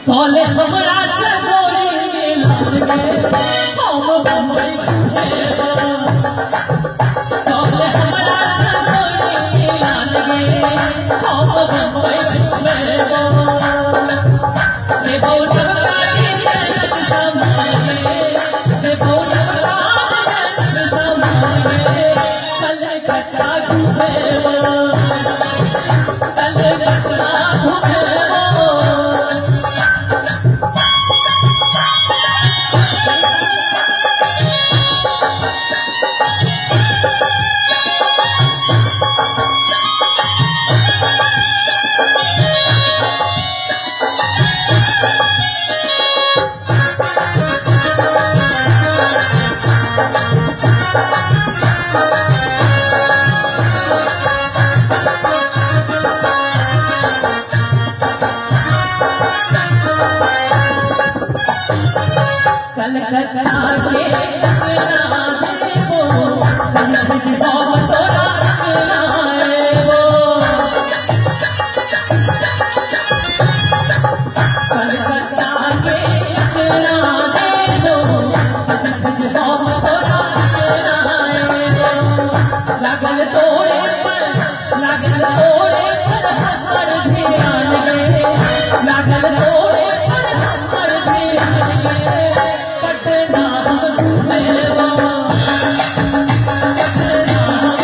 तोले हमरा से गोरी मिलानगे हम बम्बई घूमेबो तोले हमरा से गोरी मिलानगे हम बम्बई घूमेबो देबो नगरानी जनक समानगे देबो नगरानी जनक समानगे कलकत्ता घूमेबो कलकत्ता घूमेबो कलकत्ता के रखना देवो कनक की होम तोरा रखना देवो कलकत्ता के रखना देवो कनक की होम तोरा रखना देवो लागल तोरे पर हर ध्यान गे लागल तोरे पर हर ध्यान गे पटना हम घूमेबो पटना हम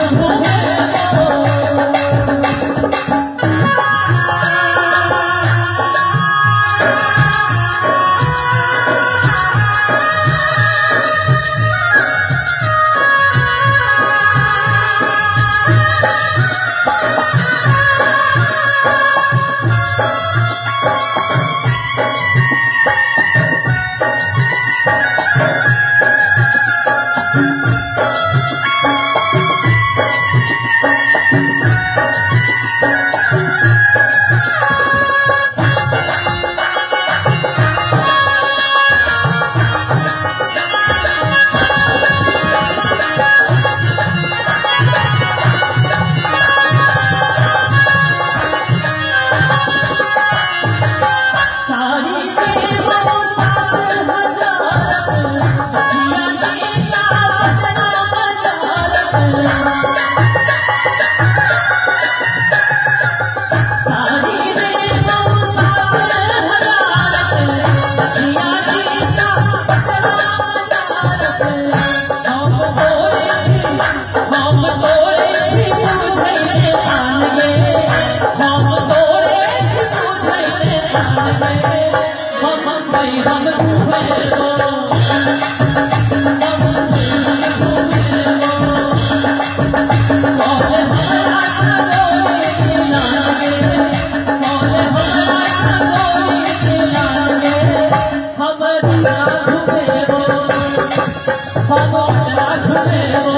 घूमेबो हम घूमेबो तोले हमरा से गोरी मिलानगे तोले हमरा से गोरी मिलानगे हम दिया घूमेबो हम दिया घूमेबो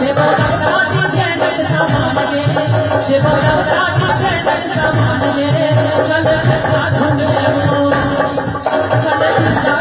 देवो नगरानी जनक समानगे देवो नगरानी जनक समानगे कलकत्ता घूमेबो कलकत्ता